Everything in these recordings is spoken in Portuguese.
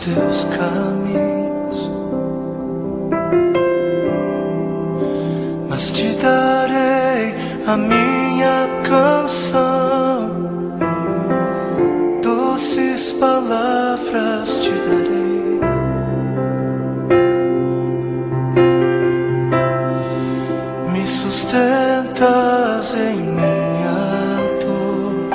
teus caminhos, mas te darei a minha canção, doces palavras te darei. Me sustentas em minha dor,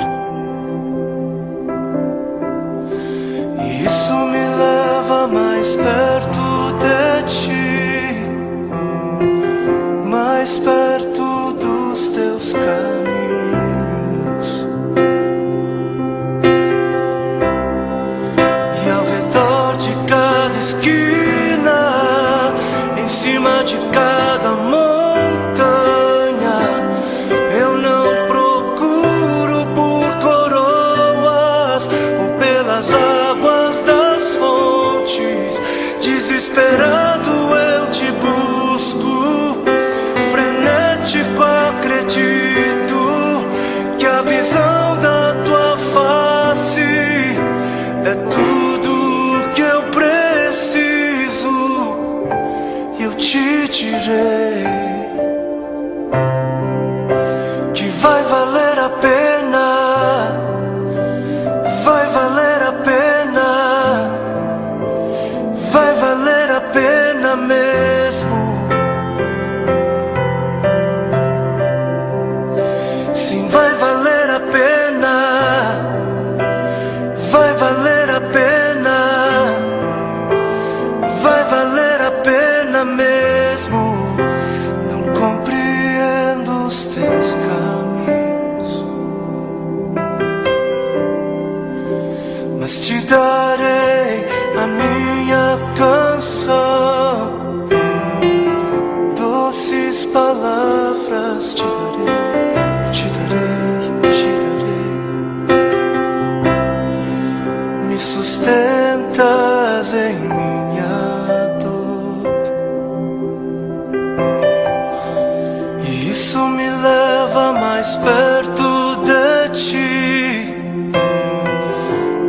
e isso me leva mais perto de ti, mais perto dos teus caminhos. E ao redor de cada esquina, em cima de cada montanha, eu não procuro por coroas ou pelas águas das fontes. Desesperado eu te busco, frenético acredito que a visão da tua face é tudo que eu preciso. Eu te direi que vai valer a pena, vai valer a pena, vai valer a pena mesmo. Sim, vai valer a pena, vai valer a pena, vai valer a pena mesmo. Não compreendo os teus caminhos, mas te darei a minha canção, doces palavras te darei, te darei, te darei. Me sustentas em minha dor, e isso me leva mais perto de ti,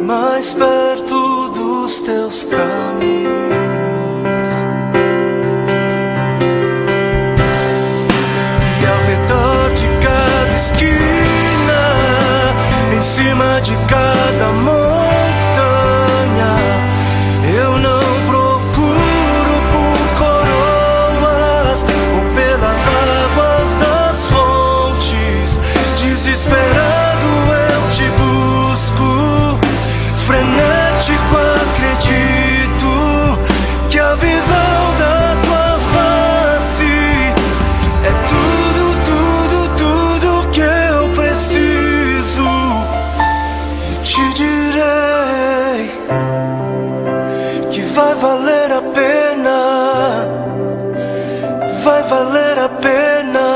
mais perto dos teus caminhos. E ao redor de cada esquina, em cima de cada montanha, eu não procuro por coroas ou pelas águas das fontes. Desesperado eu te busco, frenético acredito que a visão da tua face é tudo, tudo, tudo que eu preciso. Eu te direi que vai valer a pena, vai valer a pena,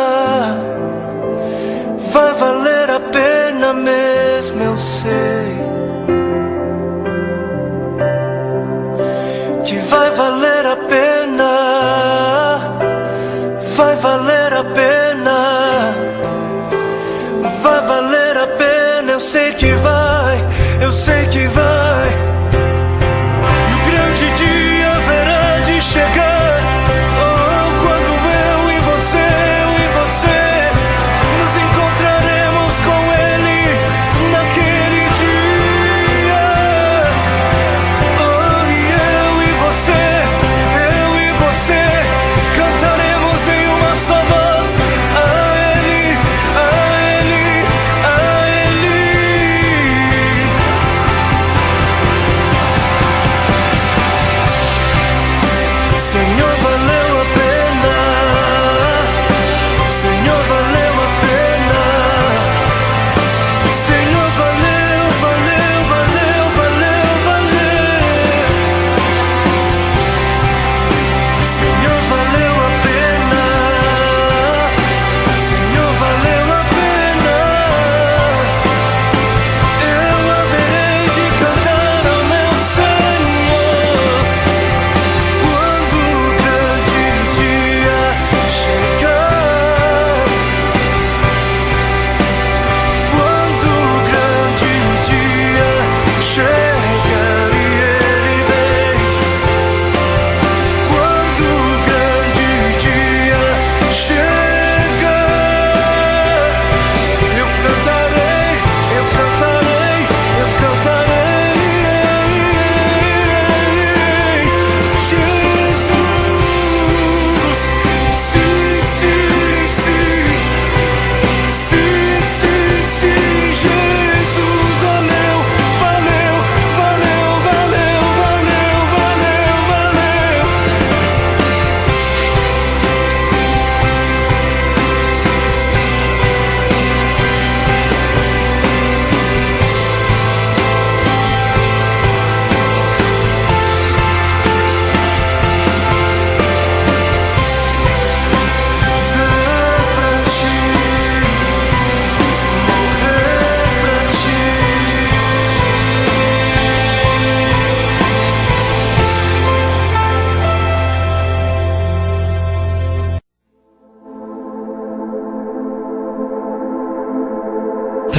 vai valer a pena mesmo, eu sei que vai valer a pena, vai valer a pena, vai valer a pena. Eu sei que vai, eu sei que vai. E o grande dia haverá de chegar, oh, quando eu e você nos encontraremos com Ele naquele dia. Oh, e eu e você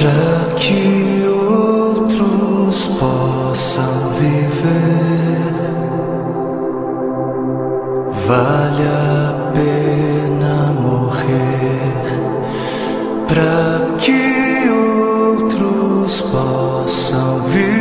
para que outros possam viver. Vale a pena morrer para que outros possam viver.